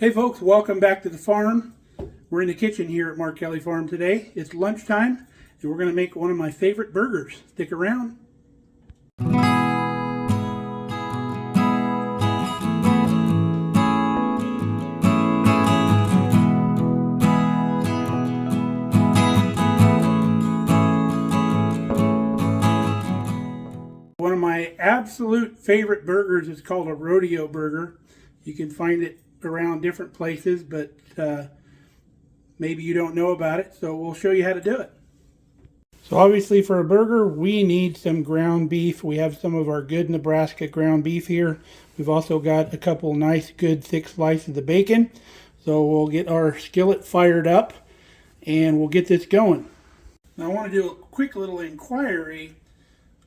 Hey folks, welcome back to the farm. We're in the kitchen here at Markelly Farm today. It's lunchtime and we're going to make one of my favorite burgers. Stick around. One of my absolute favorite burgers is called a Rodeo Burger. You can find it around different places, but maybe you don't know about it, so we'll show you how to do it. So obviously for a burger we need some ground beef. We have some of our good Nebraska ground beef here. We've also got a couple nice good thick slices of bacon. So we'll get our skillet fired up and we'll get this going. Now I want to do a quick little inquiry.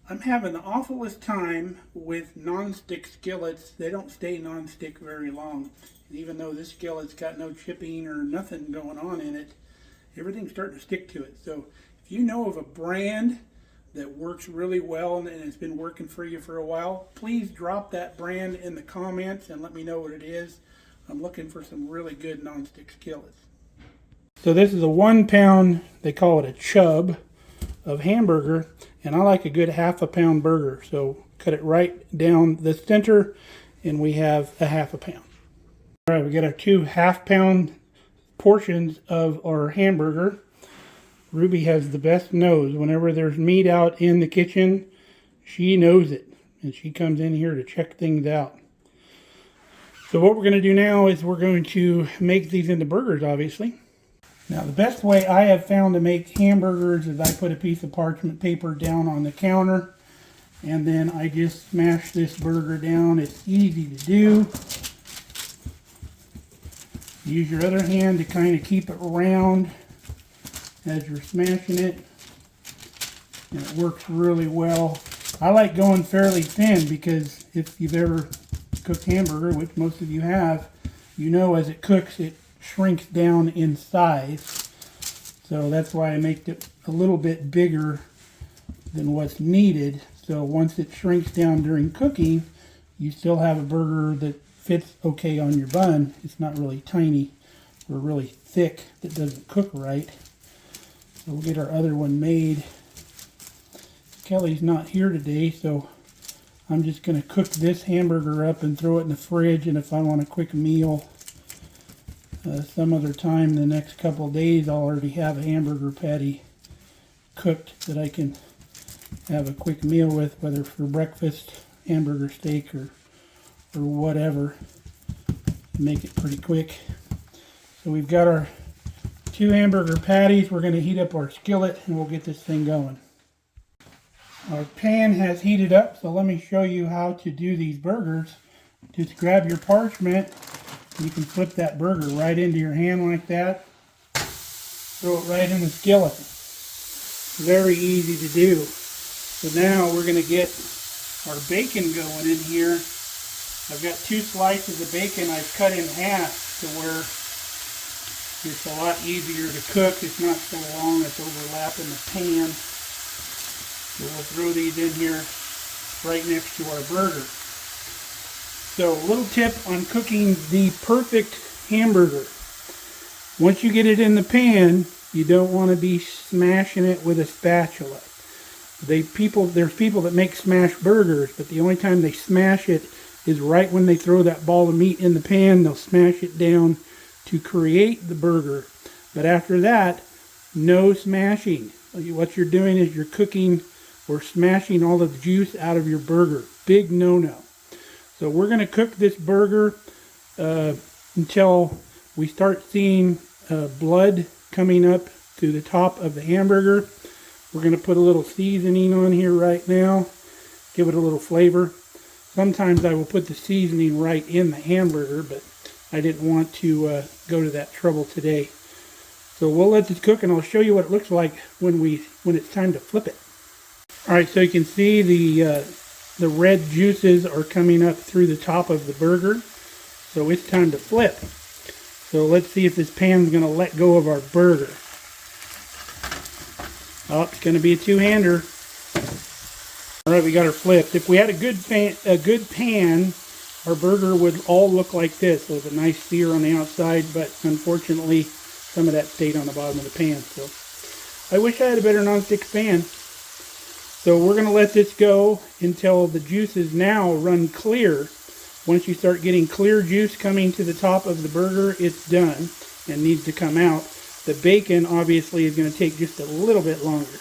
I'm having the awfulest time with non-stick skillets. They don't stay non-stick very long. And even though this skillet's got no chipping or nothing going on in it, everything's starting to stick to it. So if you know of a brand that works really well and it's been working for you for a while, please drop that brand in the comments and let me know what it is. I'm looking for some really good non-stick skillets. So this is a 1 pound, they call it a chub, of hamburger, and I like a good ½ pound burger, so cut it right down the center and we have a ½ pound. All right, we got our 2 ½ pound portions of our hamburger. Ruby has the best nose. Whenever there's meat out in the kitchen, she knows it, and she comes in here to check things out. So what we're going to do now is we're going to make these into burgers, obviously. Now the best way I have found to make hamburgers is I put a piece of parchment paper down on the counter and then I just smash this burger down. It's easy to do. Use your other hand to kind of keep it round as you're smashing it, and it works really well. I like going fairly thin because if you've ever cooked hamburger, which most of you have, you know as it cooks it shrinks down in size, so that's why I make it a little bit bigger than what's needed. So once it shrinks down during cooking, you still have a burger that fits okay on your bun. It's not really tiny or really thick that doesn't cook right. So we'll get our other one made. Kelly's not here today, so I'm just going to cook this hamburger up and throw it in the fridge, and if I want a quick meal some other time, the next couple of days, I'll already have a hamburger patty cooked that I can have a quick meal with, whether for breakfast, hamburger steak, or whatever. Make it pretty quick. So we've got our 2 hamburger patties. We're going to heat up our skillet and we'll get this thing going. Our pan has heated up, so let me show you how to do these burgers. Just grab your parchment. You can flip that burger right into your hand like that. Throw it right in the skillet. Very easy to do. So now we're going to get our bacon going in here. I've got 2 slices of bacon I've cut in half to where it's a lot easier to cook. It's not so long it's overlapping the pan. So we'll throw these in here right next to our burger. So a little tip on cooking the perfect hamburger. Once you get it in the pan, you don't want to be smashing it with a spatula. There's people that make smash burgers, but the only time they smash it is right when they throw that ball of meat in the pan. They'll smash it down to create the burger. But after that, no smashing. What you're doing is you're cooking or smashing all of the juice out of your burger. Big no-no. So we're going to cook this burger until we start seeing blood coming up to the top of the hamburger. We're going to put a little seasoning on here right now, give it a little flavor. Sometimes I will put the seasoning right in the hamburger, but I didn't want to go to that trouble today. So we'll let this cook and I'll show you what it looks like when it's time to flip it. Alright, so you can see the red juices are coming up through the top of the burger. So it's time to flip. So let's see if this pan's going to let go of our burger. Oh, it's going to be a two-hander. Alright, we got her flipped. If we had a good pan, our burger would all look like this with a nice sear on the outside, but unfortunately some of that stayed on the bottom of the pan. So I wish I had a better nonstick pan. So we're going to let this go until the juices now run clear. Once you start getting clear juice coming to the top of the burger, it's done and needs to come out. The bacon obviously is going to take just a little bit longer.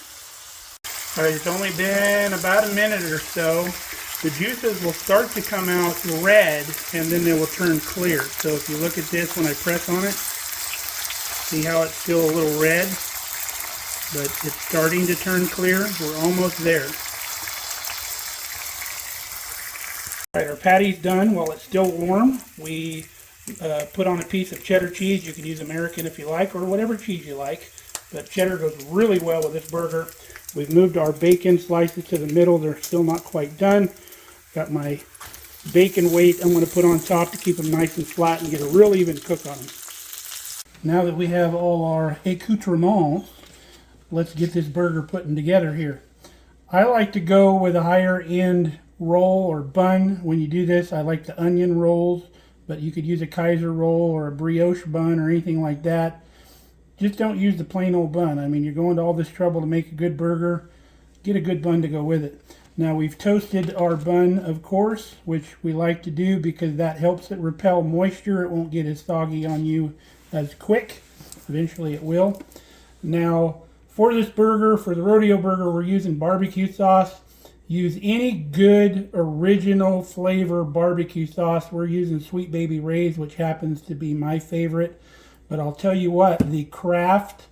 Alright, it's only been about a minute or so. The juices will start to come out red and then they will turn clear. So if you look at this when I press on it, see how it's still a little red? But it's starting to turn clear. We're almost there. Alright, our patty's done while it's still warm. We put on a piece of cheddar cheese. You can use American if you like, or whatever cheese you like. But cheddar goes really well with this burger. We've moved our bacon slices to the middle. They're still not quite done. Got my bacon weight I'm going to put on top to keep them nice and flat and get a real even cook on them. Now that we have all our accoutrements, let's get this burger putting together here. I like to go with a higher end roll or bun. When you do this, I like the onion rolls, but you could use a Kaiser roll or a brioche bun or anything like that. Just don't use the plain old bun. I mean, you're going to all this trouble to make a good burger. Get a good bun to go with it. Now we've toasted our bun, of course, which we like to do because that helps it repel moisture. It won't get as soggy on you as quick. Eventually it will. Now, for this burger, for the Rodeo Burger, we're using barbecue sauce. Use any good original flavor barbecue sauce. We're using Sweet Baby Ray's, which happens to be my favorite. But I'll tell you what, the Kraft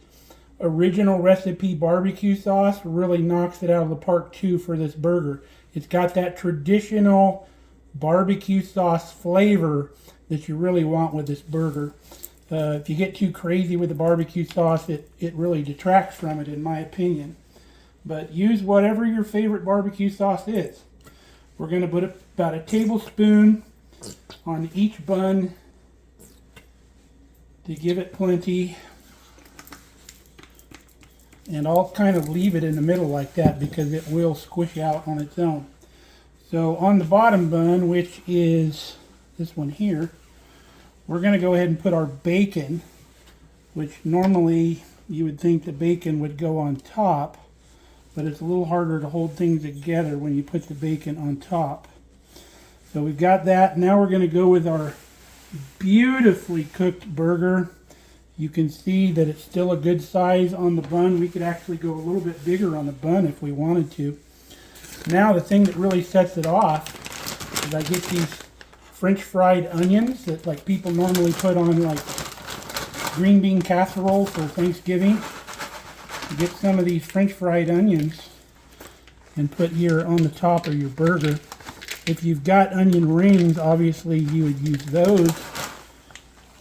original recipe barbecue sauce really knocks it out of the park too for this burger. It's got that traditional barbecue sauce flavor that you really want with this burger. If you get too crazy with the barbecue sauce, it really detracts from it, in my opinion. But use whatever your favorite barbecue sauce is. We're going to put about a tablespoon on each bun to give it plenty. And I'll kind of leave it in the middle like that because it will squish out on its own. So on the bottom bun, which is this one here, we're going to go ahead and put our bacon, which normally you would think the bacon would go on top, but it's a little harder to hold things together when you put the bacon on top. So we've got that. Now we're going to go with our beautifully cooked burger. You can see that it's still a good size on the bun. We could actually go a little bit bigger on the bun if we wanted to. Now the thing that really sets it off is I get these French fried onions that like people normally put on like green bean casserole for Thanksgiving. You get some of these French fried onions and put here on the top of your burger. If you've got onion rings, obviously you would use those.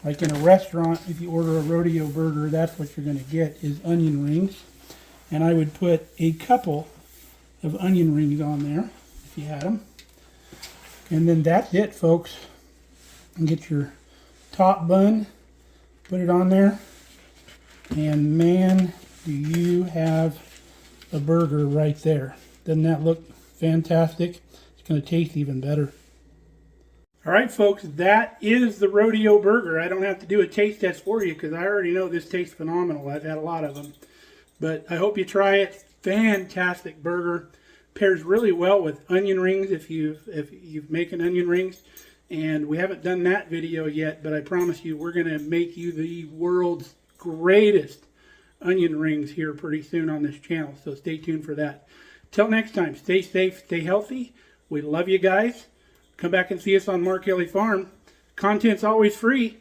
Like in a restaurant, if you order a Rodeo Burger, that's what you're going to get is onion rings. And I would put a couple of onion rings on there if you had them. And then that's it, folks. And get your top bun, put it on there, and man, do you have a burger right there. Doesn't that look fantastic? It's going to taste even better. Alright folks, that is the Rodeo Burger. I don't have to do a taste test for you because I already know this tastes phenomenal. I've had a lot of them. But I hope you try it. Fantastic burger. Pairs really well with onion rings if you've making onion rings. And we haven't done that video yet, but I promise you we're going to make you the world's greatest onion rings here pretty soon on this channel. So stay tuned for that. Till next time, stay safe, stay healthy. We love you guys. Come back and see us on Markelly Farm. Content's always free.